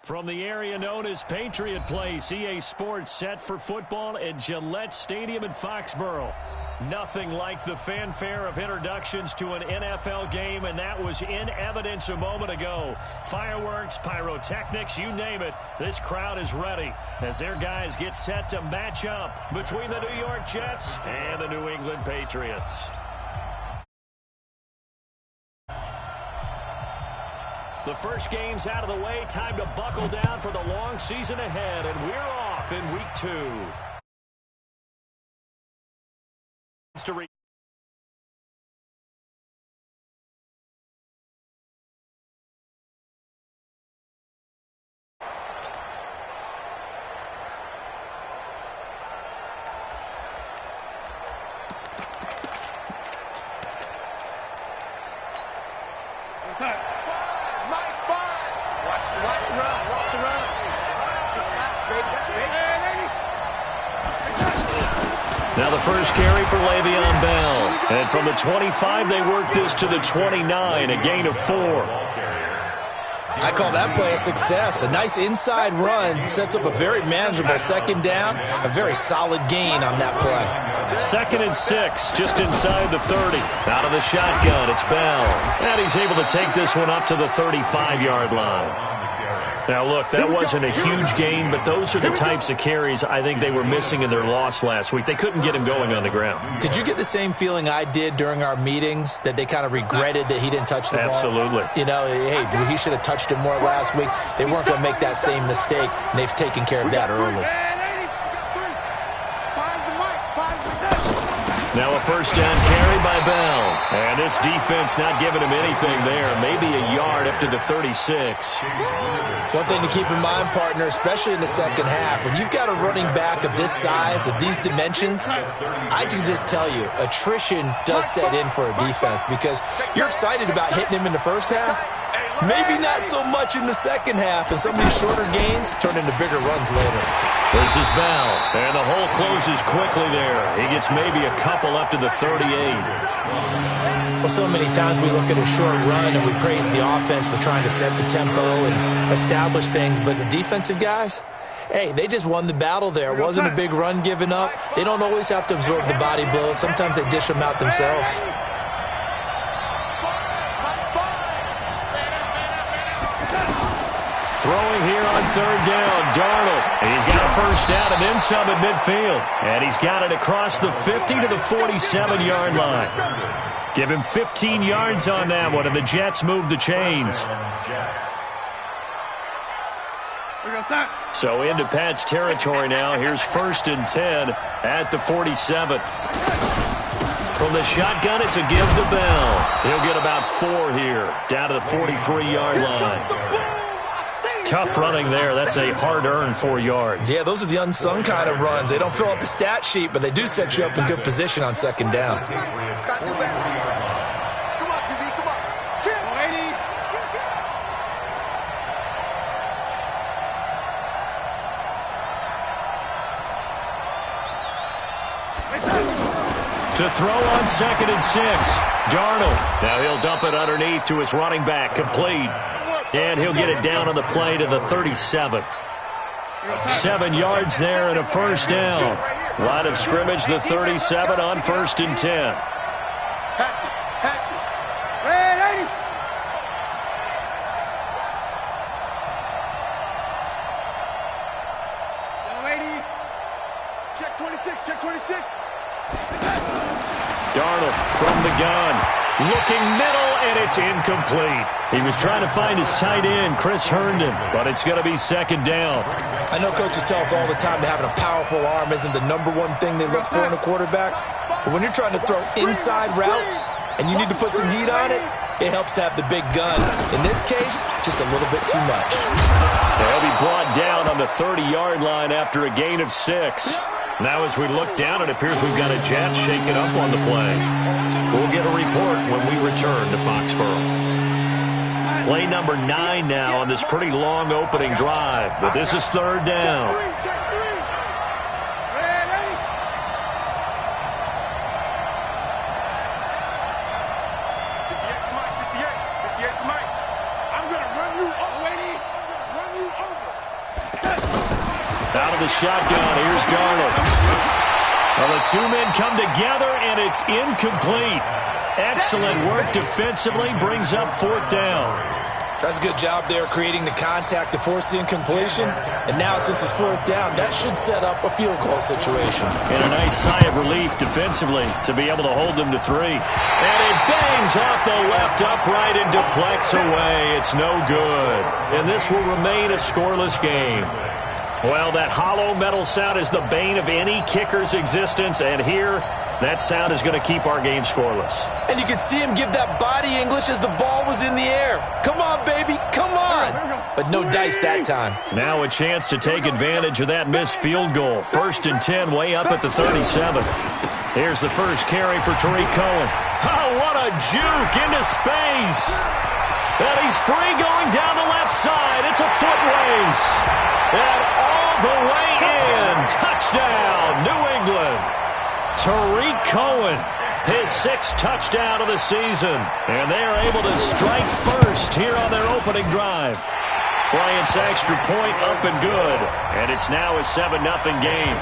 From the area known as Patriot Place, EA Sports set for football at Gillette Stadium in Foxborough. Nothing like the fanfare of introductions to an NFL game, and that was in evidence a moment ago. Fireworks, pyrotechnics, you name it, this crowd is ready as their guys get set to match up between the New York Jets and the New England Patriots. The first game's out of the way. Time to buckle down for the long season ahead, and we're off in week 2. What's up? Watch the run. Now the first carry for Le'Veon Bell. And from the 25, they work this to the 29, a gain of 4. I call that play a success. A nice inside run sets up a very manageable second down, a very solid gain on that play. 2nd and 6, just inside the 30. Out of the shotgun, it's Bell. And he's able to take this one up to the 35-yard line. Now, look, that wasn't a huge gain, but those are the types of carries I think they were missing in their loss last week. They couldn't get him going on the ground. Did you get the same feeling I did during our meetings, that they kind of regretted that he didn't touch the ball? Absolutely. You know, hey, he should have touched it more last week. They weren't going to make that same mistake, and they've taken care of that early. Now a first down carry by Bell. And this defense not giving him anything there. Maybe a yard up to the 36. One thing to keep in mind, partner, especially in the second half, when you've got a running back of this size, of these dimensions, I can just tell you, attrition does set in for a defense because you're excited about hitting him in the first half. Maybe not so much in the second half, and some of these shorter gains turn into bigger runs later. This is Bell, and the hole closes quickly there. He gets maybe a couple up to the 38. Well, so many times we look at a short run and we praise the offense for trying to set the tempo and establish things, but the defensive guys, hey, they just won the battle there. It wasn't a big run given up. They don't always have to absorb the body blows. Sometimes they dish them out themselves. Throwing here on 3rd down, Darnold. He's got a first down and then some at midfield. And he's got it across the 50 to the 47-yard line. Give him 15 yards on that one, and the Jets move the chains. So into Pat's territory now. Here's 1st and 10 at the 47. From the shotgun, it's a give to Bell. He'll get about 4 here, down to the 43-yard line. Tough running there. That's a hard-earned 4 yards. Yeah, those are the unsung kind of runs. They don't fill up the stat sheet, but they do set you up in good position on second down. To throw on 2nd and 6. Darnold. Now he'll dump it underneath to his running back. Complete. And he'll get it down on the play to the 37. 7 yards there and a first down. Line of scrimmage, the 37 on 1st and 10. Check 26. Darnold from the gun. Looking middle, and it's incomplete. He was trying to find his tight end, Chris Herndon, but it's going to be 2nd down. I know coaches tell us all the time that having a powerful arm isn't the #1 thing they look for in a quarterback. But when you're trying to throw inside routes and you need to put some heat on it, it helps to have the big gun. In this case, just a little bit too much. They'll be brought down on the 30-yard line after a gain of 6. Now as we look down, it appears we've got a Jet shaking up on the play. We'll get a report when we return to Foxborough. Play number 9 now on this pretty long opening drive, but this is 3rd down. I'm going to run you over. Out of the shotgun, here's Darnold. Well, the two men come together, and it's incomplete. Excellent work defensively, brings up 4th down. That's a good job there creating the contact to force the incompletion. And now, since it's 4th down, that should set up a field goal situation. And a nice sigh of relief defensively to be able to hold them to 3. And it bangs off the left upright and deflects away. It's no good. And this will remain a scoreless game. Well, that hollow metal sound is the bane of any kicker's existence. And here, that sound is going to keep our game scoreless. And you can see him give that body English as the ball was in the air. Come on, baby, come on. But no dice that time. Now a chance to take advantage of that missed field goal. 1st and 10, way up at the 37. Here's the first carry for Tariq Cohen. Oh, what a juke into space. And he's free going down the left side. It's a foot race. And all the way in. Touchdown, New England. Tariq Cohen, his 6th touchdown of the season. And they are able to strike first here on their opening drive. Bryant's extra point up and good. And it's now a 7-0 game.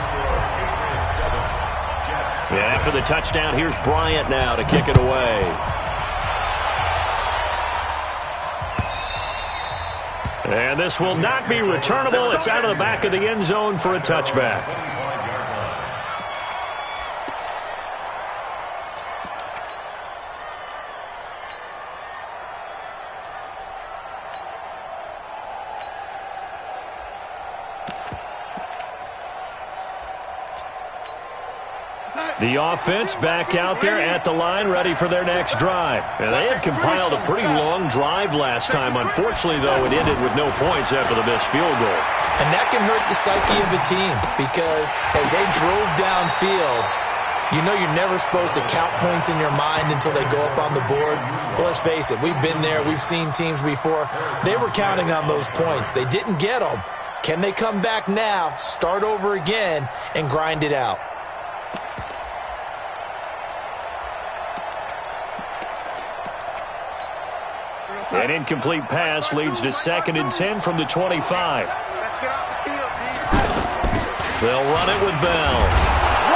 And after the touchdown, here's Bryant now to kick it away. And this will not be returnable. It's out of the back of the end zone for a touchback. The offense back out there at the line, ready for their next drive. And they had compiled a pretty long drive last time. Unfortunately, though, it ended with no points after the missed field goal. And that can hurt the psyche of a team because as they drove downfield, you know you're never supposed to count points in your mind until they go up on the board. Well, let's face it, we've been there. We've seen teams before. They were counting on those points. They didn't get them. Can they come back now, start over again, and grind it out? An incomplete pass leads to 2nd and 10 from the 25. They'll run it with Bell.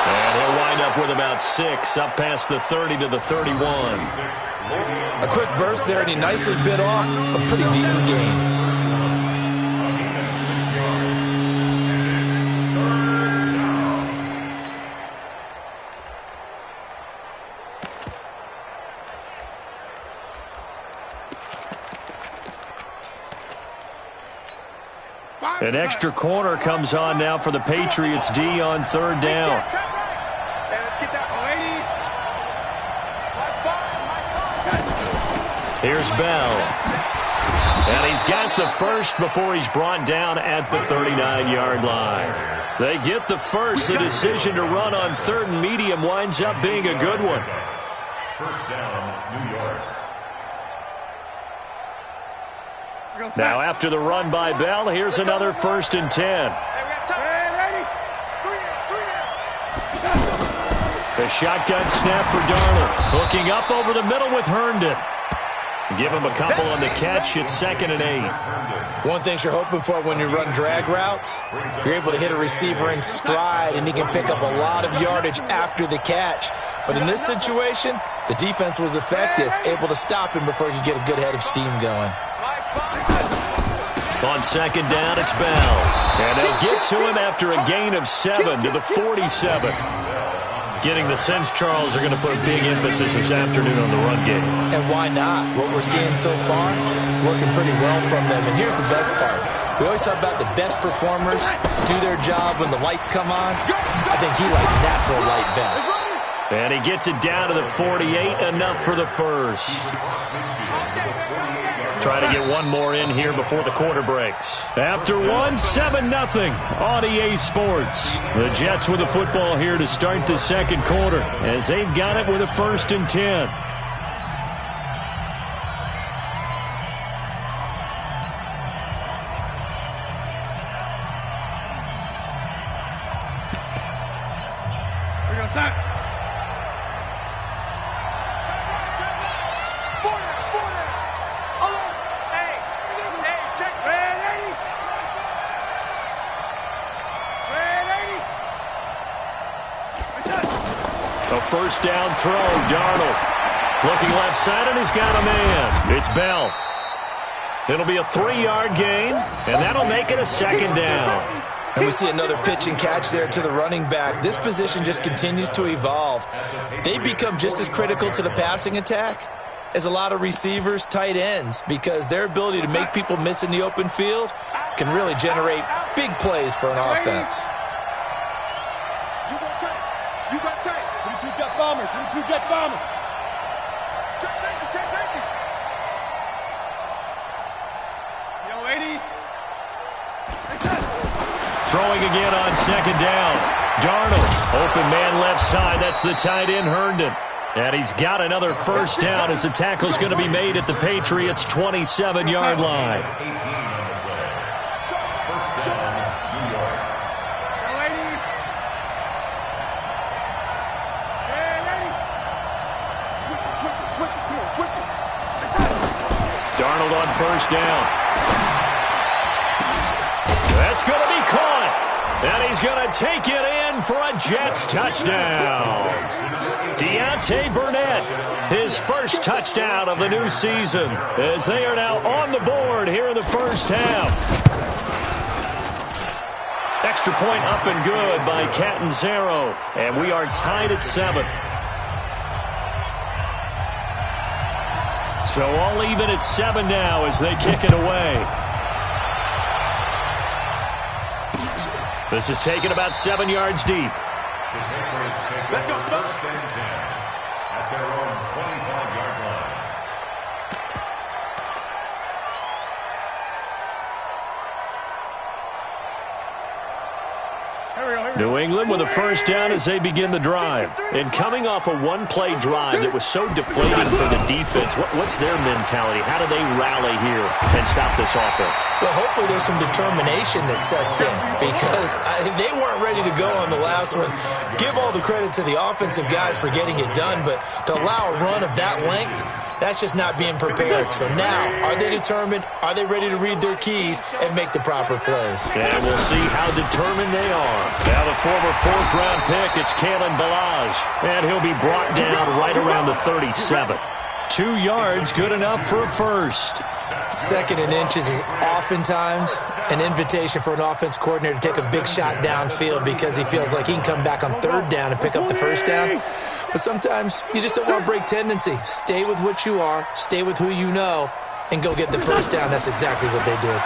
And he'll wind up with about 6, up past the 30 to the 31. A quick burst there, and he nicely bit off a pretty decent game. An extra corner comes on now for the Patriots D on 3rd down. Here's Bell. And he's got the first before he's brought down at the 39-yard line. They get the first. The decision to run on 3rd and medium winds up being a good one. 1st down, New York. Now after the run by Bell, here's another 1st and 10. The shotgun snap for Darnold. Hooking up over the middle with Herndon. Give him a couple on the catch. It's 2nd and 8. One thing you're hoping for when you run drag routes, you're able to hit a receiver in stride, and he can pick up a lot of yardage after the catch. But in this situation, the defense was effective, able to stop him before he could get a good head of steam going. On 2nd down, it's Bell. And they'll get to him after a gain of 7 to the 47. Getting the sense Charles are going to put a big emphasis this afternoon on the run game. And why not? What we're seeing so far, working pretty well from them. And here's the best part. We always talk about the best performers do their job when the lights come on. I think he likes natural light best. And he gets it down to the 48, enough for the first. Try to get one more in here before the quarter breaks. After one, 7-0 on EA Sports. The Jets with the football here to start the 2nd quarter as they've got it with a 1st and 10. Here we go, set. first down throw. Darnold looking left side, and he's got a man. It's Bell. It'll be a 3-yard gain, and that'll make it a second down. And we see another pitch and catch there to the running back. This position just continues to evolve. They become just as critical to the passing attack as a lot of receivers, tight ends, because their ability to make people miss in the open field can really generate big plays for an offense. You got tight. Two jet bombers. Two jet bombers. Check safety. Yo, 80. Throwing again on second down. Darnold, open man left side. That's the tight end, Herndon. And he's got another first down as the tackle's going to be made at the Patriots' 27-yard line. Darnold on first down. That's going to be caught. And he's going to take it in for a Jets touchdown. Deontay Burnett, his first touchdown of the new season, as they are now on the board here in the first half. Extra point up and good by Catanzaro. And we are tied at 7. So all even at 7 now as they kick it away. This is taken about 7 yards deep. Let's go. First and 10 at their own 25-yard line. New England with a first down as they begin the drive. And coming off a one-play drive that was so deflating for the defense, what's their mentality? How do they rally here and stop this offense? Well, hopefully there's some determination that sets in, because they weren't ready to go on the last one. Give all the credit to the offensive guys for getting it done, but to allow a run of that length, that's just not being prepared. So now, are they determined? Are they ready to read their keys and make the proper plays? And we'll see how determined they are. Now the former fourth-round pick, it's Kalen Ballage. And he'll be brought down right around the 37. 2 yards, good enough for a first. Second and inches is oftentimes an invitation for an offense coordinator to take a big shot downfield because he feels like he can come back on third down and pick up the first down. But sometimes you just don't want to break tendency. Stay with what you are, stay with who you know, and go get the first down. That's exactly what they did.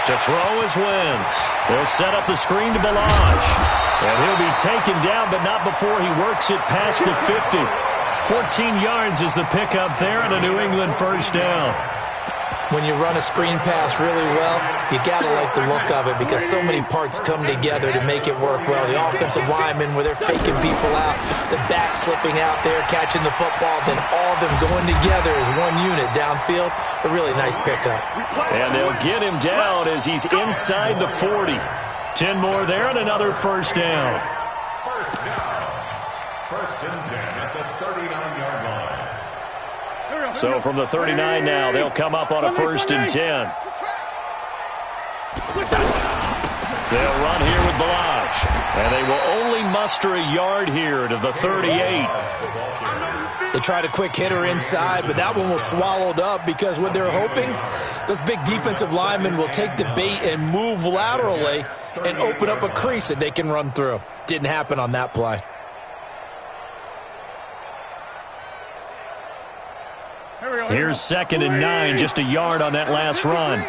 To throw is Wentz. They'll set up the screen to Ballage. And he'll be taken down, but not before he works it past the 50. 14 yards is the pickup there and a New England first down. When you run a screen pass really well, you got to like the look of it because so many parts come together to make it work well. The offensive linemen, where they're faking people out, the back slipping out there, catching the football, then all of them going together as one unit downfield. A really nice pickup. And they'll get him down as he's inside the 40. 10 more there and another first down. First down. First and 10 at the 39-yard line. So from the 39 now, they'll come up on a first and 10. They'll run here with Ballage. And they will only muster a yard here to the 38. They tried a quick hitter inside, but that one was swallowed up because what they're hoping, those big defensive linemen will take the bait and move laterally and open up a crease that they can run through. Didn't happen on that play. Here's second and 9, just a yard on that last run.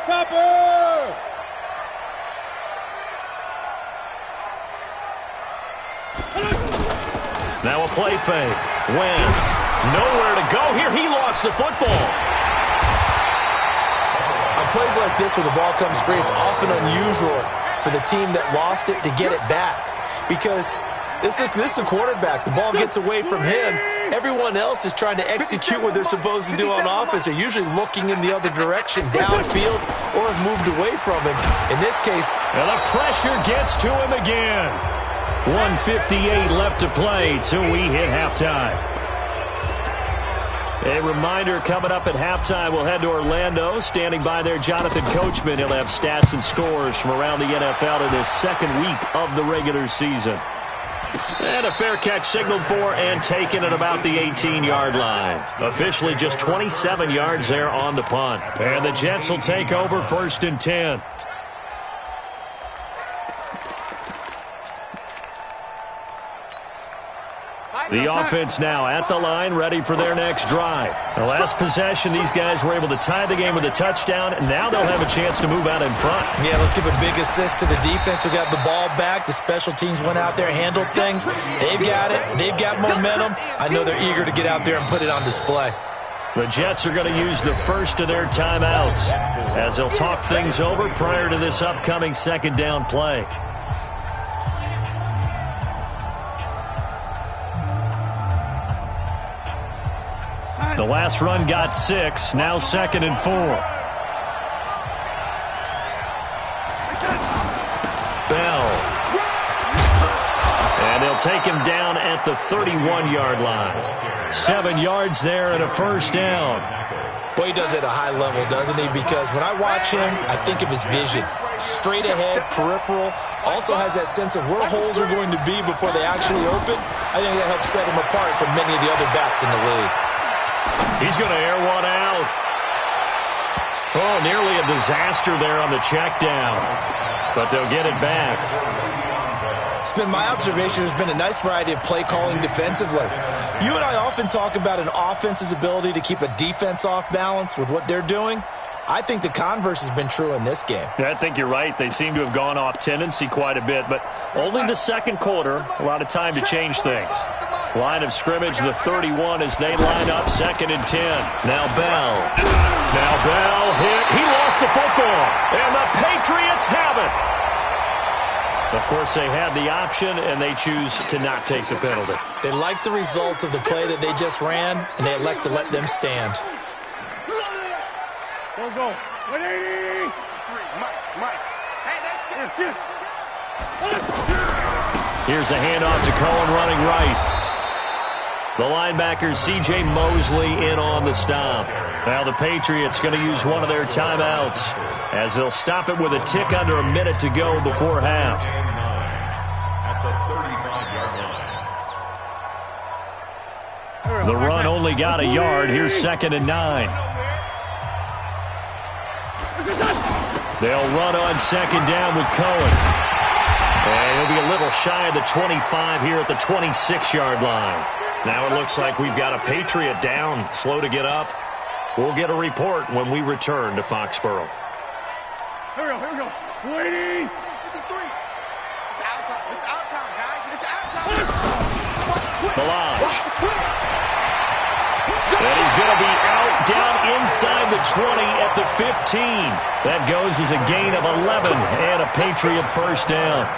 Topper! Now a play fake. Wentz, nowhere to go here. He lost the football. On plays like this where the ball comes free, it's often unusual for the team that lost it to get it back. Because this is the quarterback. The ball gets away from him. Everyone else is trying to execute what they're supposed to do on offense. They're usually looking in the other direction, downfield, or have moved away from him. In this case, and the pressure gets to him again. 1:58 left to play till we hit halftime. A reminder coming up at halftime, we'll head to Orlando. Standing by there, Jonathan Coachman. He'll have stats and scores from around the NFL in his second week of the regular season. And a fair catch signaled for and taken at about the 18-yard line. Officially just 27 yards there on the punt. And the Jets will take over 1st and 10. The offense now at the line, ready for their next drive. The last possession, these guys were able to tie the game with a touchdown, and now they'll have a chance to move out in front. Yeah, let's give a big assist to the defense who got the ball back. The special teams went out there, handled things. They've got it. They've got momentum. I know they're eager to get out there and put it on display. The Jets are going to use the first of their timeouts as they'll talk things over prior to this upcoming second down play. The last run got 6, now 2nd and 4. Bell. And they'll take him down at the 31-yard line. 7 yards there and a first down. Boy, he does it at a high level, doesn't he? Because when I watch him, I think of his vision. Straight ahead, peripheral. Also has that sense of where holes are going to be before they actually open. I think that helps set him apart from many of the other backs in the league. He's going to air one out. Oh, nearly a disaster there on the check down. But they'll get it back. It's been my observation there's been a nice variety of play calling defensively. You and I often talk about an offense's ability to keep a defense off balance with what they're doing. I think the converse has been true in this game. I think you're right. They seem to have gone off tendency quite a bit, but only the second quarter, a lot of time to change things. Line of scrimmage, the 31 as they line up 2nd and 10. Now Bell. Now Bell hit. He lost the football, and the Patriots have it. Of course, they had the option, and they choose to not take the penalty. They like the results of the play that they just ran, and they elect to let them stand. Go. 180. Mike. Hey, that's good. Here's a handoff to Cohen running right. The linebacker, C.J. Mosley, in on the stop. Now the Patriots going to use one of their timeouts as they'll stop it with a tick under a minute to go before half. At the 35-yard line. The run only got a yard. Here's 2nd and 9. They'll run on 2nd down with Cohen. And he'll be a little shy of the 25 here at the 26-yard line. Now it looks like we've got a Patriot down, slow to get up. We'll get a report when we return to Foxborough. Here we go. 180. 53. It's out time, guys. It's out time. Balaj. And he's going to be out down inside the 20 at the 15. That goes as a gain of 11 and a Patriot first down.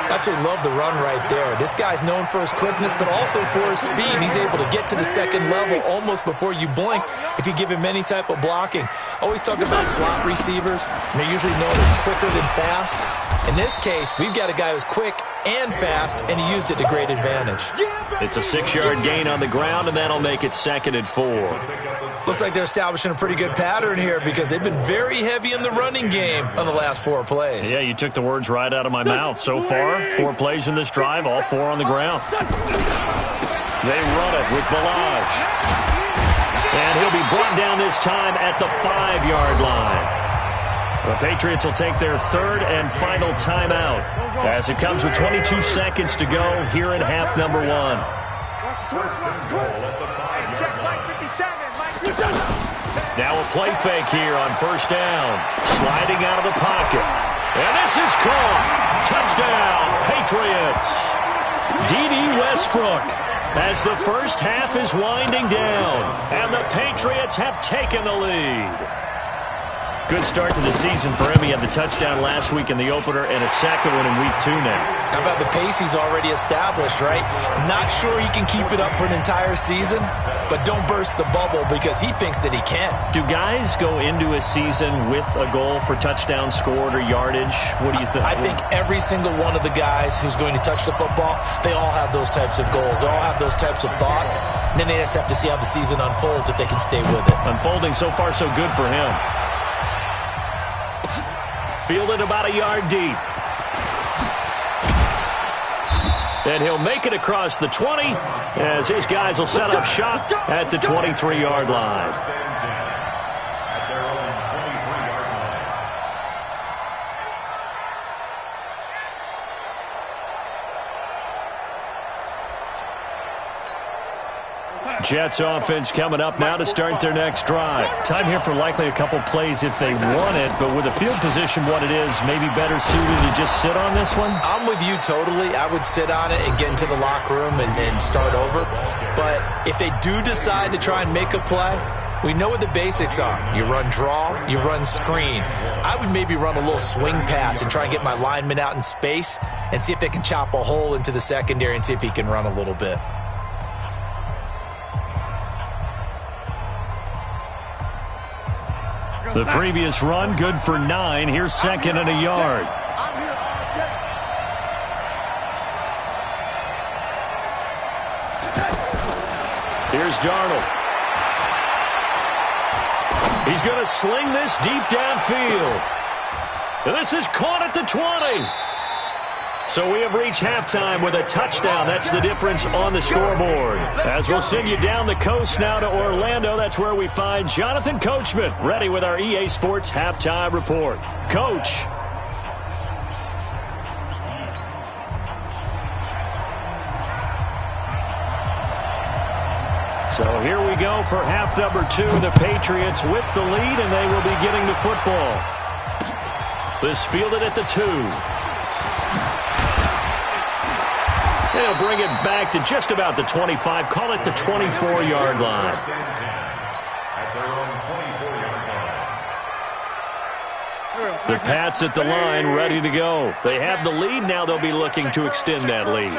Absolutely love the run right there. This guy's known for his quickness, but also for his speed. He's able to get to the second level almost before you blink if you give him any type of blocking. Always talk about slot receivers, and they're usually known as quicker than fast. In this case, we've got a guy who's quick and fast, and he used it to great advantage. It's a 6-yard gain on the ground, and that'll make it 2nd and 4. Looks like they're establishing a pretty good pattern here because they've been very heavy in the running game on the last 4 plays. Yeah, you took the words right out of my mouth. So far, 4 plays in this drive, all 4 on the ground. They run it with Balaj. And he'll be brought down this time at the 5-yard line. The Patriots will take their 3rd and final timeout as it comes with 22 seconds to go here in half number 1. Now a play fake here on first down. Sliding out of the pocket. And this is caught. Touchdown, Patriots. D.D. Westbrook as the first half is winding down. And the Patriots have taken the lead. Good start to the season for him. He had the touchdown last week in the opener and a second one in week 2 now. How about the pace he's already established, right? Not sure he can keep it up for an entire season, but don't burst the bubble because he thinks that he can. Do guys go into a season with a goal for touchdown scored or yardage? What do you think? I think every single one of the guys who's going to touch the football, they all have those types of goals. They all have those types of thoughts. And then they just have to see how the season unfolds if they can stay with it. Unfolding so far so good for him. Fielded about a yard deep. And he'll make it across the 20 as his guys will set up shop at the 23-yard line. Jets offense coming up now to start their next drive. Time here for likely a couple plays if they want it, but with the field position what it is, maybe better suited to just sit on this one? I'm with you totally. I would sit on it and get into the locker room and start over. But if they do decide to try and make a play, we know what the basics are. You run draw, you run screen. I would maybe run a little swing pass and try and get my lineman out in space and see if they can chop a hole into the secondary and see if he can run a little bit. The previous run, good for 9. Here's second and a yard. Here's Darnold. He's going to sling this deep downfield. This is caught at the 20. So we have reached halftime with a touchdown. That's the difference on the scoreboard. As we'll send you down the coast now to Orlando, that's where we find Jonathan Coachman ready with our EA Sports halftime report. Coach. So here we go for half number 2. The Patriots with the lead, and they will be getting the football. This fielded at the 2. They'll bring it back to just about the 25. Call it the 24-yard line. The Pats at the line, ready to go. They have the lead. Now they'll be looking to extend that lead.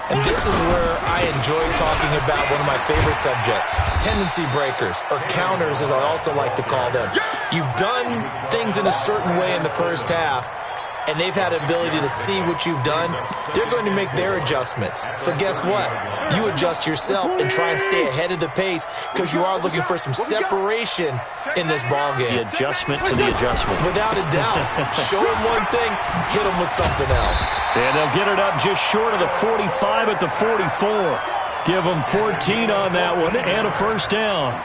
And this is where I enjoy talking about one of my favorite subjects, tendency breakers, or counters as I also like to call them. You've done things in a certain way in the first half, and they've had the ability to see what you've done. They're going to make their adjustments. So guess what? You adjust yourself and try and stay ahead of the pace because you are looking for some separation in this ballgame. The adjustment to the adjustment. Without a doubt. Show them one thing, hit them with something else. And they'll get it up just short of the 45 at the 44. Give them 14 on that one and a first down.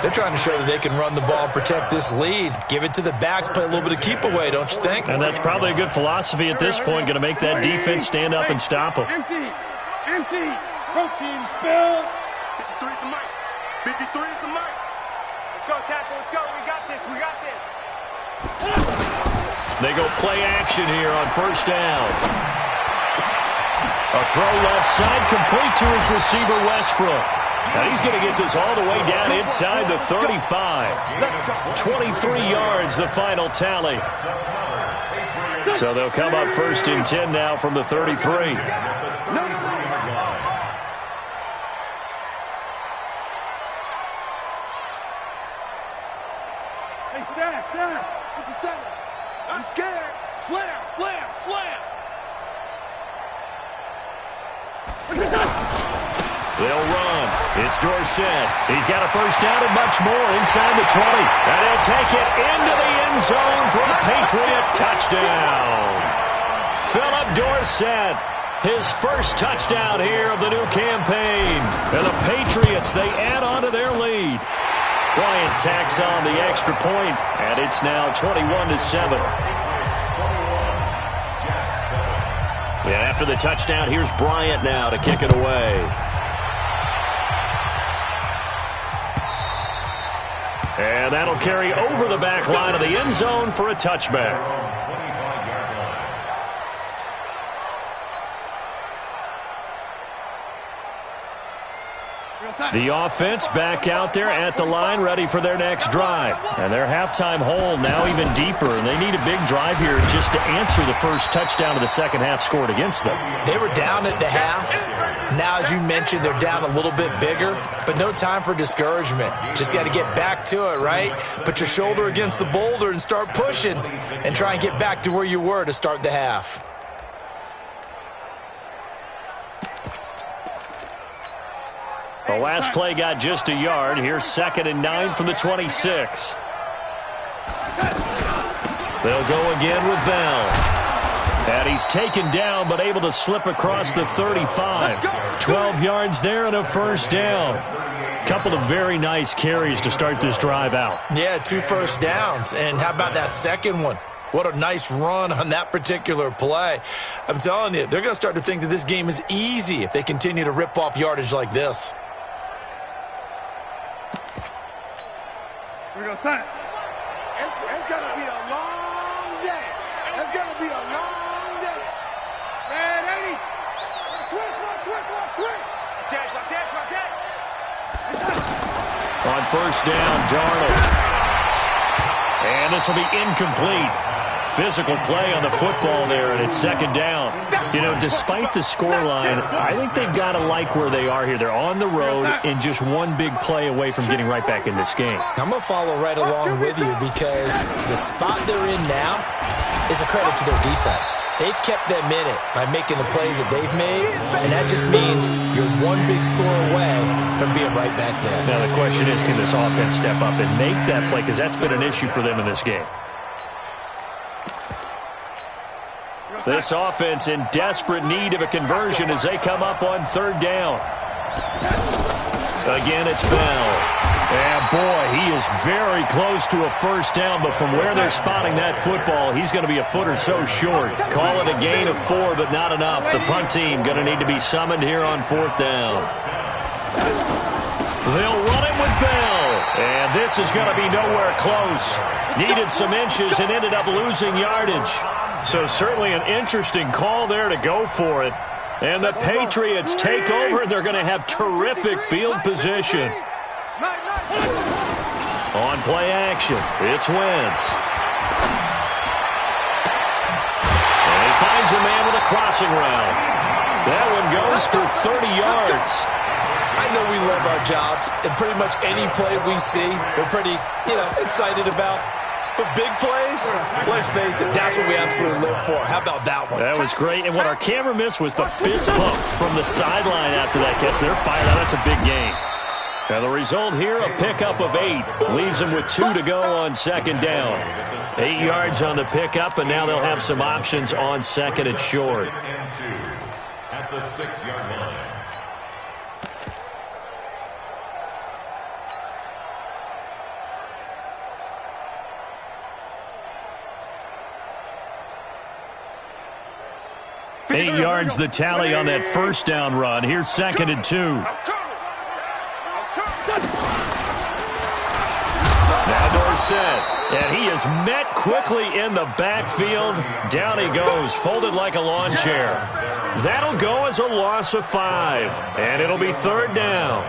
They're trying to show that they can run the ball and protect this lead. Give it to the backs, play a little bit of keep away, don't you think? And that's probably a good philosophy at this point, going to make that defense stand up and stop them. Empty. Protein spill. 53 is the mic. 53 is the mic. Let's go, tackle. Let's go. We got this. We got this. They go play action here on first down. A throw left side, complete to his receiver, Westbrook. Now he's going to get this all the way down inside the 35. 23 yards, the final tally. So they'll come up first and 10 now from the 33. Hey, stand. 57. I'm scared. Slam. They'll run. It's Dorsett. He's got a first down and much more inside the 20. And he'll take it into the end zone for a Patriot touchdown. Philip Dorsett, his first touchdown here of the new campaign. And the Patriots, they add on to their lead. Bryant tacks on the extra point, and it's now 21-7. And after the touchdown, here's Bryant now to kick it away. And that'll carry over the back line of the end zone for a touchback. The offense back out there at the line, ready for their next drive. And their halftime hole now even deeper, and they need a big drive here just to answer the first touchdown of the second half scored against them. They were down at the half. Now, as you mentioned, they're down a little bit bigger, but no time for discouragement. Just got to get back to it, right? Put your shoulder against the boulder and start pushing and try and get back to where you were to start the half. The last play got just a yard. Here's 2nd and 9 from the 26. They'll go again with Bell. And he's taken down but able to slip across the 35. 12 yards there and a first down. Couple of very nice carries to start this drive out. Yeah, 2 first downs. And how about that second one? What a nice run on that particular play. I'm telling you, they're going to start to think that this game is easy if they continue to rip off yardage like this. Here we go, son. It's going to be a long day. It's going to be a long day. Red 80. Switch. Check. On first down, Darnold. And this will be incomplete. Physical play on the football there, and it's 2nd down. You know, despite the scoreline, I think they've got to like where they are here. They're on the road and just one big play away from getting right back in this game. I'm going to follow right along with you because the spot they're in now is a credit to their defense. They've kept them in it by making the plays that they've made, and that just means you're one big score away from being right back there. Now the question is, can this offense step up and make that play? Because that's been an issue for them in this game. This offense in desperate need of a conversion as they come up on 3rd down. Again, it's Bell. And boy, he is very close to a first down, but from where they're spotting that football, he's going to be a foot or so short. Call it a gain of 4, but not enough. The punt team going to need to be summoned here on 4th down. They'll run it with Bell. And this is going to be nowhere close. Needed some inches and ended up losing yardage. So certainly an interesting call there to go for it. And the Patriots take over, and they're going to have terrific field position. On play action, it's Wentz. And he finds a man with a crossing route. That one goes for 30 yards. I know we love our jobs, and pretty much any play we see, we're pretty, excited about. But big plays, let's face it, that's what we absolutely live for. How about that one? That was great, and what our camera missed was the fist bump from the sideline after that catch. They're fired out. That's a big gain. Now the result here, a pickup of 8. Leaves them with 2 to go on 2nd down. 8 yards on the pickup, and now they'll have some options on 2nd and short. At the 6-yard line. Eight yards the tally on that first down run. Here's 2nd and 2. Now Dorsett, and he is met quickly in the backfield. Down he goes, folded like a lawn chair. That'll go as a loss of 5, and it'll be 3rd down.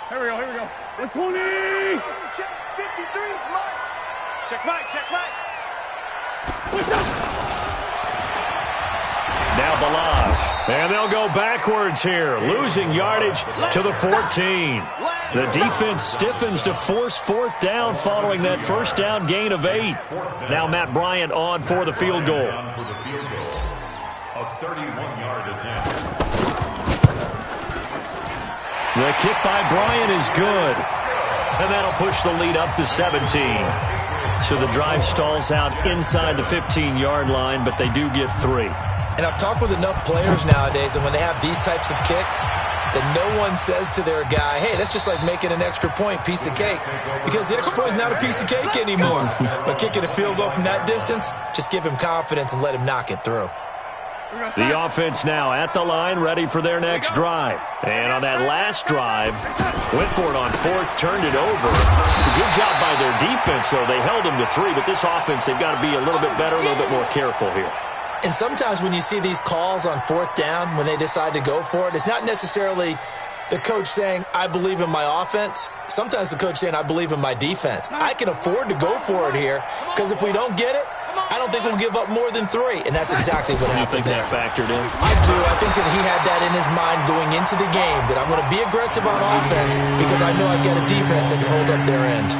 Here we go. 120. Check 53, Mike. Check Mike. Now Balazs, and they'll go backwards here, losing yardage to the 14. The defense stiffens to force 4th down following that first down gain of 8. Now Matt Bryant on for the field goal. A 31-yard attempt. The kick by Bryant is good, and that'll push the lead up to 17. So the drive stalls out inside the 15-yard line, but they do get 3. And I've talked with enough players nowadays, and when they have these types of kicks, that no one says to their guy, hey, that's just like making an extra point, piece of cake. Because the extra point is not a piece of cake anymore. But kicking a field goal from that distance, just give him confidence and let him knock it through. The offense now at the line, ready for their next drive. And on that last drive, went for it on 4th, turned it over. Good job by their defense, though. They held them to 3, but this offense, they've got to be a little bit better, a little bit more careful here. And sometimes when you see these calls on fourth down, when they decide to go for it, it's not necessarily the coach saying, I believe in my offense. Sometimes the coach saying, I believe in my defense. I can afford to go for it here because if we don't get it, I don't think we'll give up more than 3. And that's exactly what happened there. You think that factored in? I do. I think that he had that in his mind going into the game, that I'm going to be aggressive on offense because I know I've got a defense that can hold up their end.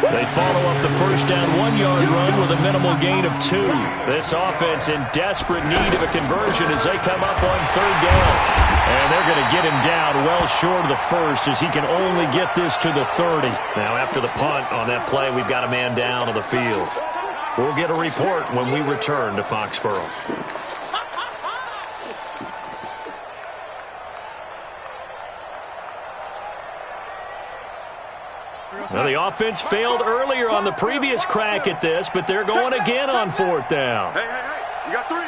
They follow up the first down 1-yard run with a minimal gain of 2. This offense in desperate need of a conversion as they come up on third down. And they're going to get him down well short of the first as he can only get this to the 30. Now after the punt on that play, we've got a man down on the field. We'll get a report when we return to Foxborough. Well, the offense failed earlier on the previous crack at this, but they're going again on fourth down. Hey, you got 3,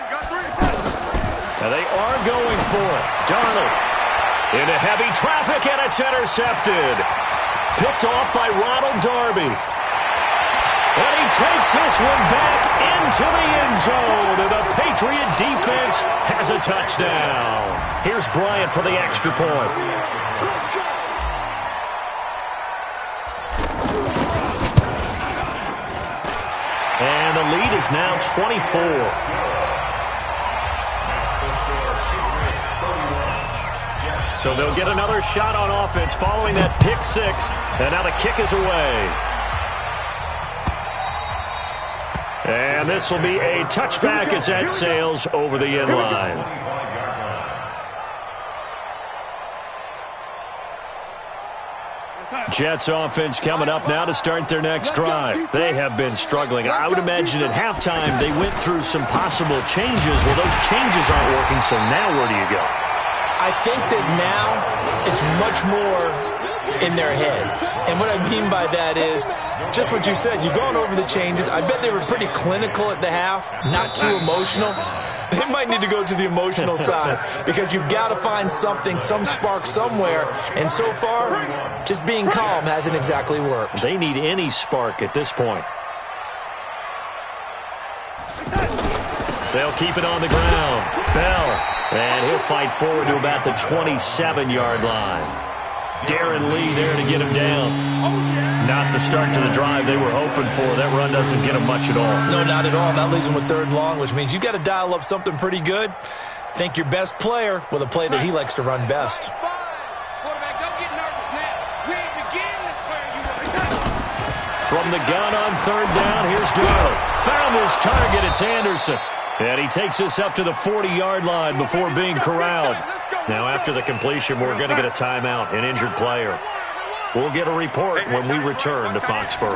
Now they are going for it. Darnold into heavy traffic, and it's intercepted. Picked off by Ronald Darby. And he takes this one back into the end zone, and the Patriot defense has a touchdown. Here's Bryant for the extra point. And the lead is now 24. So they'll get another shot on offense following that pick 6. And now the kick is away. And this will be a touchback as that sails over the end line. Jets offense coming up now to start their next drive. They have been struggling. I would imagine at halftime they went through some possible changes. Well, those changes aren't working, so now where do you go? I think that now it's much more in their head. And what I mean by that is just what you said. You've gone over the changes. I bet they were pretty clinical at the half, not too emotional. They might need to go to the emotional side because you've got to find something, some spark somewhere. And so far, just being calm hasn't exactly worked. They need any spark at this point. They'll keep it on the ground. Bell. And he'll fight forward to about the 27-yard line. Darren Lee there to get him down. Not the start to the drive they were hoping for. That run doesn't get him much at all. No, not at all. That leaves him with third and long, which means you've got to dial up something pretty good. Think your best player with a play that he likes to run best. Quarterback, don't get nervous now. We ain't beginning to clear you. From the gun on third down, here's Darnold. Found his target. It's Anderson. And he takes us up to the 40-yard line before being corralled. Now, after the completion, we're going to get a timeout, an injured player. We'll get a report when we return to Foxborough.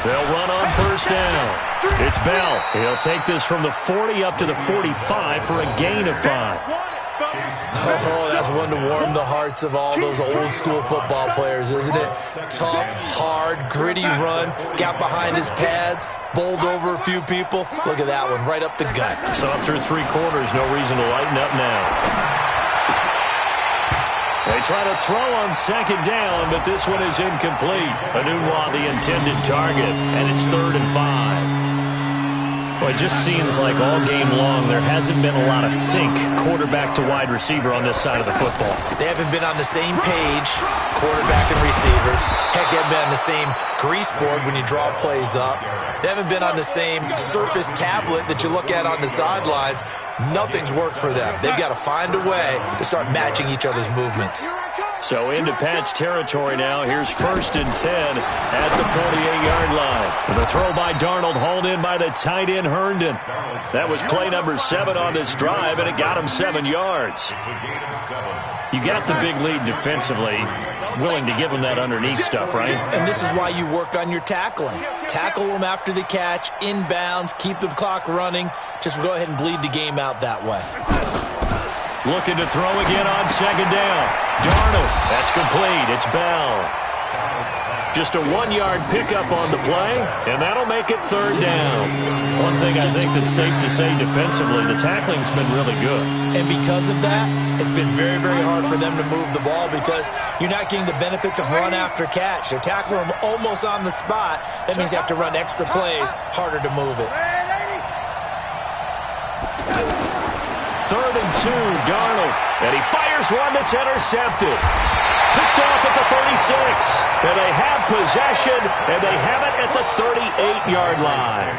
They'll run on first down. It's Bell. He'll take this from the 40 up to the 45 for a gain of 5. Oh, that's one to warm the hearts of all those old-school football players, isn't it? Tough, hard, gritty run, got behind his pads, bowled over a few people. Look at that one, right up the gut. So up through 3 quarters, no reason to lighten up now. They try to throw on second down, but this one is incomplete. Anunwa, the intended target, and it's 3rd and 5. Well, it just seems like all game long there hasn't been a lot of sync quarterback to wide receiver on this side of the football. They haven't been on the same page, quarterback and receivers. Heck, they haven't been on the same grease board when you draw plays up. They haven't been on the same Surface tablet that you look at on the sidelines. Nothing's worked for them. They've got to find a way to start matching each other's movements. So into Pat's territory now. Here's 1st and 10 at the 48-yard line. The throw by Darnold, hauled in by the tight end Herndon. That was play number 7 on this drive, and it got him 7 yards. You got the big lead defensively, willing to give him that underneath stuff, right? And this is why you work on your tackling. Tackle them after the catch, inbounds, keep the clock running. Just go ahead and bleed the game out that way. Looking to throw again on second down. Darnold, that's complete. It's Bell. Just a 1-yard pickup on the play, and that'll make it 3rd down. One thing I think that's safe to say defensively, the tackling's been really good. And because of that, it's been very, very hard for them to move the ball because you're not getting the benefits of run after catch. They're tackling them almost on the spot. That means you have to run extra plays, harder to move it. 3rd and 2, Darnold. And he fires one that's intercepted. Picked off at the 36. And they have possession, and they have it at the 38-yard line.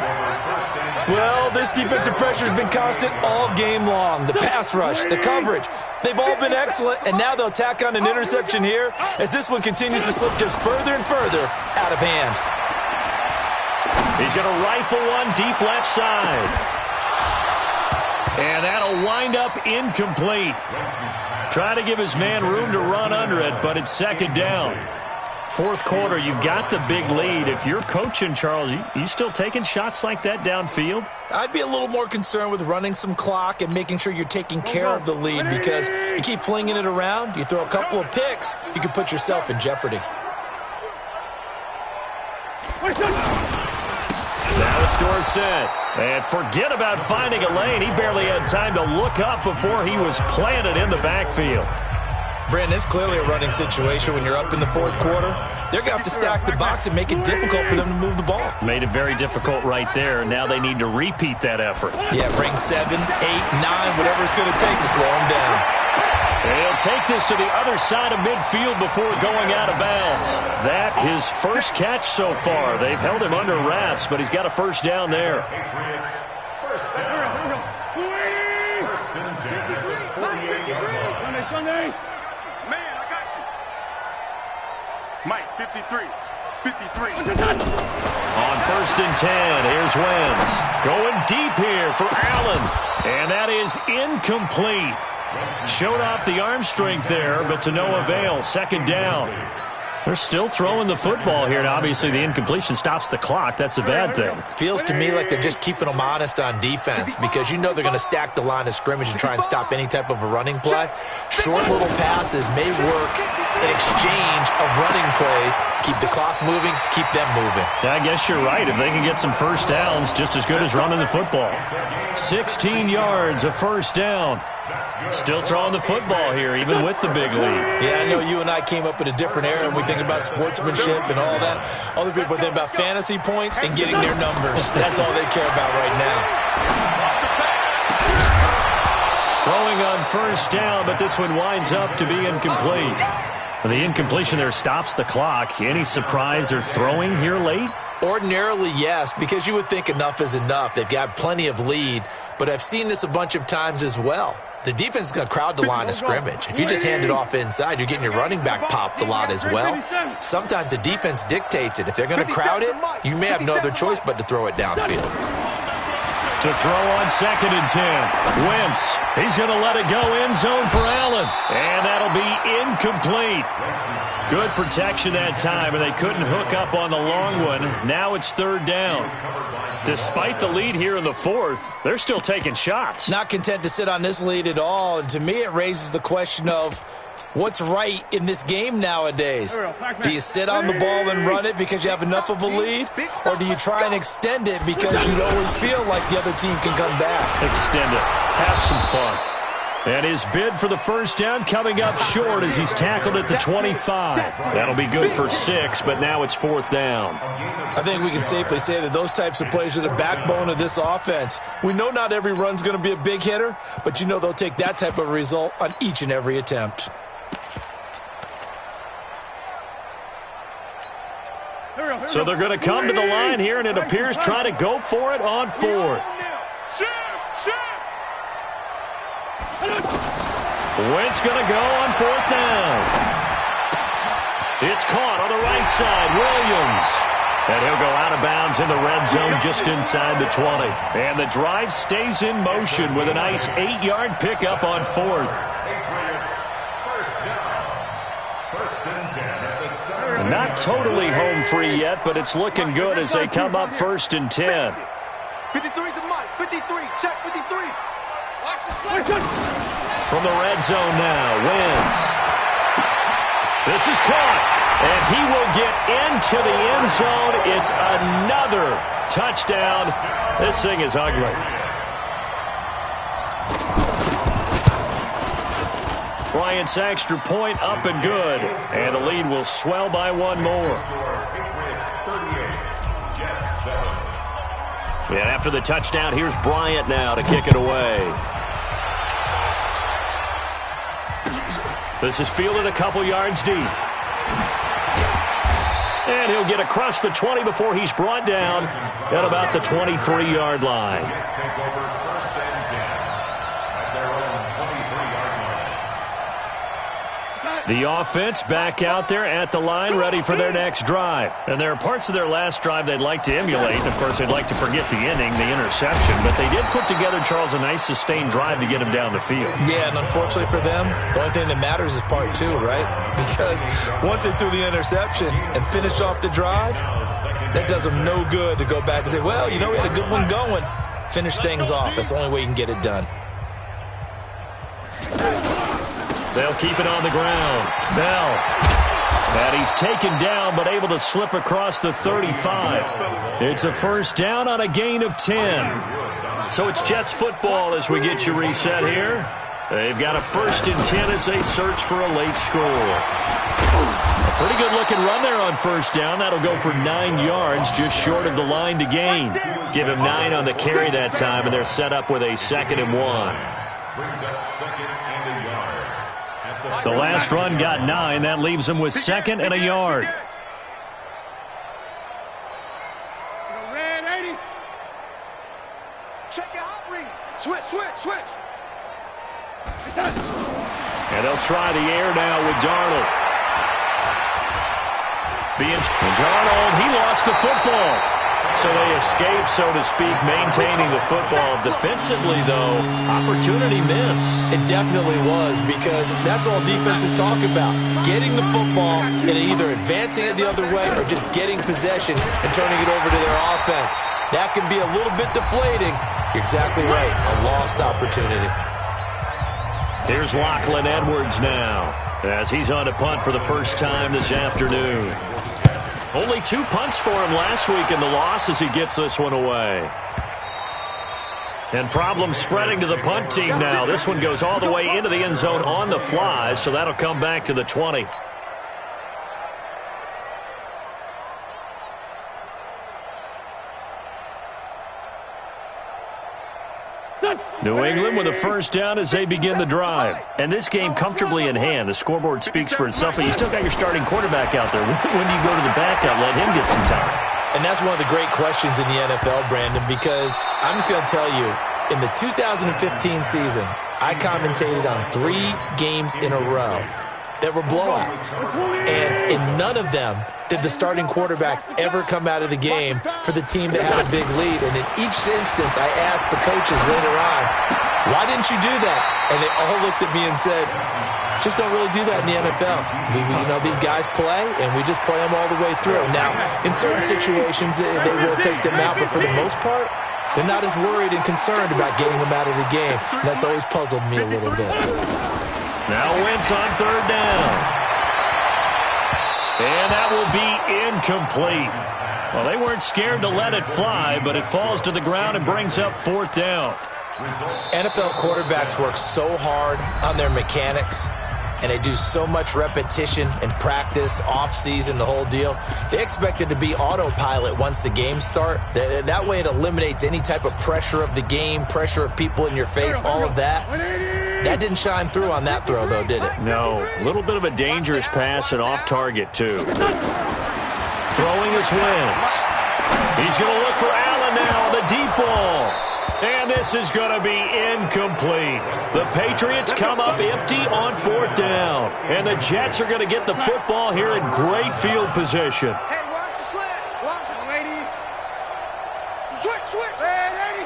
Well, this defensive pressure has been constant all game long. The pass rush, the coverage, they've all been excellent, and now they'll tack on an interception here as this one continues to slip just further and further out of hand. He's going to rifle one deep left side. And that'll wind up incomplete. Trying to give his man room to run under it, but it's 2nd down. 4th quarter, you've got the big lead. If you're coaching, Charles, you still taking shots like that downfield? I'd be a little more concerned with running some clock and making sure you're taking care of the lead, because you keep flinging it around, you throw a couple of picks, you can put yourself in jeopardy. Now it's Dorsett. And forget about finding a lane. He barely had time to look up before he was planted in the backfield. Brandon, it's clearly a running situation when you're up in the 4th quarter. They're going to have to stack the box and make it difficult for them to move the ball. Made it very difficult right there. Now they need to repeat that effort. Yeah, bring 7, 8, 9, whatever it's going to take to slow them down. And he'll take this to the other side of midfield before going out of bounds. That his first catch so far. They've held him under wraps, but he's got a 1st down there. First down. 1st and 10 at the 48-yard line. Man, I got you. Mike, 53. 53. On 1st and 10, here's Wentz. Going deep here for Allen. And that is incomplete. Showed off the arm strength there, but to no avail. 2nd down. They're still throwing the football here, and obviously the incompletion stops the clock. That's a bad thing. Feels to me like they're just keeping them honest on defense, because you know they're going to stack the line of scrimmage and try and stop any type of a running play. Short little passes may work in exchange of running plays. Keep the clock moving, keep them moving. I guess you're right. If they can get some 1st downs, just as good as running the football. 16 yards, a 1st down. Still throwing the football here, even with the big lead. Yeah, I know you and I came up in a different era, and we think about sportsmanship and all that. Other people think about fantasy points and getting their numbers. That's all they care about right now. Throwing on 1st down, but this one winds up to be incomplete. The incompletion there stops the clock. Any surprise they're throwing here late? Ordinarily, yes, because you would think enough is enough. They've got plenty of lead, but I've seen this a bunch of times as well. The defense is going to crowd the line of scrimmage. If you just hand it off inside, you're getting your running back popped a lot as well. Sometimes the defense dictates it. If they're going to crowd it, you may have no other choice but to throw it downfield. To throw on 2nd and 10. Wentz, he's going to let it go end zone for Allen. And that'll be incomplete. Good protection that time, and they couldn't hook up on the long one. Now it's 3rd down. Despite the lead here in the 4th, they're still taking shots. Not content to sit on this lead at all. And to me, it raises the question of what's right in this game nowadays. Do you sit on the ball and run it because you have enough of a lead? Or do you try and extend it because you always feel like the other team can come back? Extend it. Have some fun. And his bid for the 1st down coming up short as he's tackled at the 25. That'll be good for 6, but now it's 4th down. I think we can safely say that those types of plays are the backbone of this offense. We know not every run's going to be a big hitter, but you know they'll take that type of result on each and every attempt. So they're going to come to the line here, and it appears try to go for it on 4th. Wentz going to go on 4th down. It's caught on the right side. Williams. And he'll go out of bounds in the red zone just inside the 20. And the drive stays in motion with a nice 8-yard pickup on 4th. Not totally home free yet, but it's looking good as they come up 1st and 10. 53's the mic. 53. Check 53. Watch the slide. From the red zone now, Wentz. This is caught, and he will get into the end zone. It's another touchdown. This thing is ugly. Bryant's extra point up and good, and the lead will swell by one more. And after the touchdown, here's Bryant now to kick it away. This is fielded a couple yards deep. And he'll get across the 20 before he's brought down at about the 23-yard line. Jets take over 1st and 10 at their own 23-yard line. The offense back out there at the line, ready for their next drive. And there are parts of their last drive they'd like to emulate. Of course, they'd like to forget the inning, the interception. But they did put together, Charles, a nice sustained drive to get him down the field. Yeah, and unfortunately for them, the only thing that matters is part 2, right? Because once they threw the interception and finished off the drive, that does them no good to go back and say, well, you know, we had a good one going. Finish things off. That's the only way you can get it done. They'll keep it on the ground. Bell. And he's taken down, but able to slip across the 35. It's a first down on a gain of 10. So it's Jets football as we get you reset here. They've got a 1st and 10 as they search for a late score. A pretty good-looking run there on first down. That'll go for 9 yards, just short of the line to gain. Give him 9 on the carry that time, and they're set up with a 2nd and 1. Brings up 2nd and a yard. The last run got 9. That leaves them with 2nd and a yard. Red 80. Check your out read. Switch. And they'll try the air now with Darnold. And Darnold, he lost the football. So they escape, so to speak, maintaining the football. Defensively, though, opportunity miss. It definitely was, because that's all defense is talking about. Getting the football and either advancing it the other way or just getting possession and turning it over to their offense. That can be a little bit deflating. You're exactly right. A lost opportunity. Here's Lachlan Edwards now, as he's on to punt for the first time this afternoon. Only 2 punts for him last week in the loss as he gets this one away. And problems spreading to the punt team now. This one goes all the way into the end zone on the fly, so that'll come back to the 20. New England with a first down as they begin the drive. And this game comfortably in hand. The scoreboard speaks for itself, but you still got your starting quarterback out there. When do you go to the backup, let him get some time? And that's one of the great questions in the NFL, Brandon, because I'm just going to tell you, in the 2015 season, I commentated on 3 games in a row that were blowouts. And in none of them did the starting quarterback ever come out of the game for the team that had a big lead. And in each instance, I asked the coaches later on, why didn't you do that? And they all looked at me and said, just don't really do that in the NFL. You know, these guys play, and we just play them all the way through. Now, in certain situations, they will take them out, but for the most part, they're not as worried and concerned about getting them out of the game. And that's always puzzled me a little bit. Now Wentz on third down. And that will be incomplete. Well, they weren't scared to let it fly, but it falls to the ground and brings up 4th down. NFL quarterbacks work so hard on their mechanics, and they do so much repetition and practice, off-season, the whole deal. They expect it to be autopilot once the games start. That way it eliminates any type of pressure of the game, pressure of people in your face, all of that. That didn't shine through on that throw, though, did it? No. A little bit of a dangerous pass and off target, too. Throwing is Wentz. He's going to look for Allen now, the deep ball. And this is going to be incomplete. The Patriots come up empty on 4th down. And the Jets are going to get the football here in great field position. Hey, watch the slant. Watch it, lady. Switch. Red 80.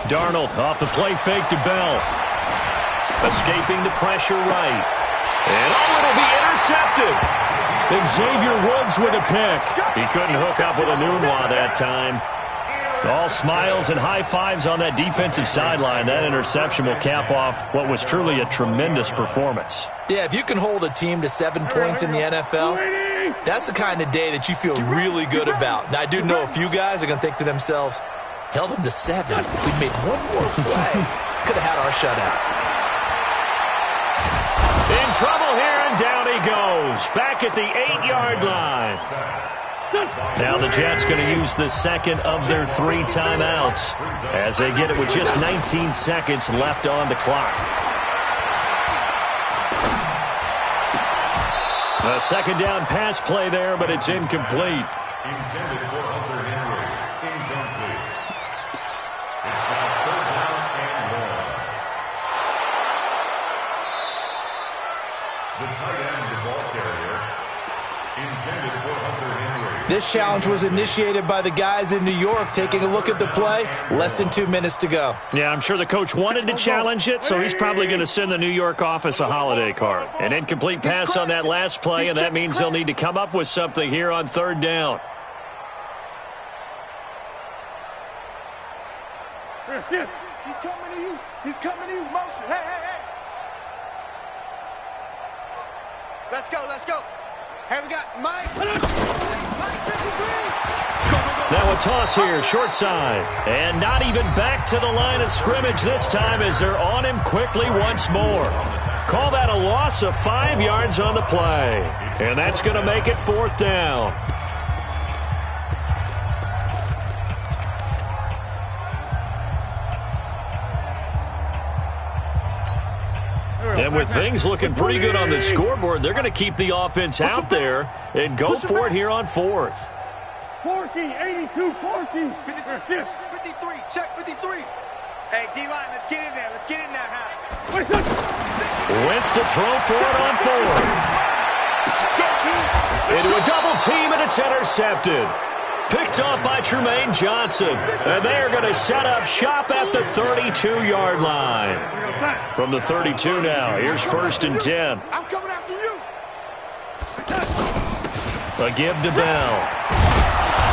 Darnold off the play fake to Bell. Escaping the pressure right. And it'll be intercepted. Xavier Woods with a pick. He couldn't hook up with a Nunwa that time. All smiles and high fives on that defensive sideline. That interception will cap off what was truly a tremendous performance. Yeah, if you can hold a team to 7 points in the NFL, that's the kind of day that you feel really good about. Now, I do know a few guys are going to think to themselves, held them to 7. If we made one more play, could have had our shutout. In trouble here, and down he goes. Back at the 8-yard line. Now the Jets going to use the second of their 3 timeouts as they get it with just 19 seconds left on the clock. A second down pass play there, but it's incomplete. Intended for Hunter Henry. Incomplete. It's now 3rd down and 1. The tight end, the ball carrier. Intended for Hunter Henry. This challenge was initiated by the guys in New York. Taking a look at the play, less than 2 minutes to go. Yeah, I'm sure the coach wanted to challenge it, so he's probably going to send the New York office a holiday card. An incomplete pass on that last play, and that means they'll need to come up with something here on 3rd down. He's coming to you. He's coming to you. Motion. Hey, hey, hey. Let's go, let's go. Hey, we got Mike. Mike 53. Now a toss here, short side. And not even back to the line of scrimmage this time as they're on him quickly once more. Call that a loss of 5 yards on the play. And that's going to make it 4th down. And with things looking pretty good on the scoreboard, they're going to keep the offense out there and go for it here on 4th. 14, 82, 14. 53, check 53. Hey, D-line, let's get in there. Let's get in there, huh? Wentz to throw for it on 4th. Into a double team, and it's intercepted. Picked off by Tremaine Johnson. And they are going to set up shop at the 32-yard line. From the 32 now, here's 1st and 10. I'm coming after you. A give to Bell.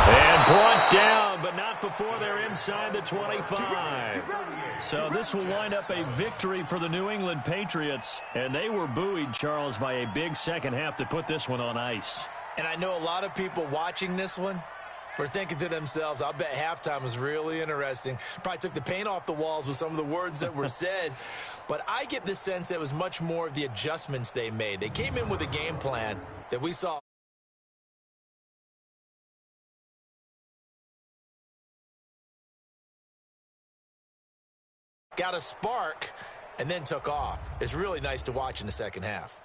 And brought down, but not before they're inside the 25. So this will wind up a victory for the New England Patriots. And they were buoyed, Charles, by a big second half to put this one on ice. And I know a lot of people watching this one were thinking to themselves, I'll bet halftime was really interesting. Probably took the paint off the walls with some of the words that were said. But I get the sense that it was much more of the adjustments they made. They came in with a game plan that we saw. Got a spark and then took off. It's really nice to watch in the second half.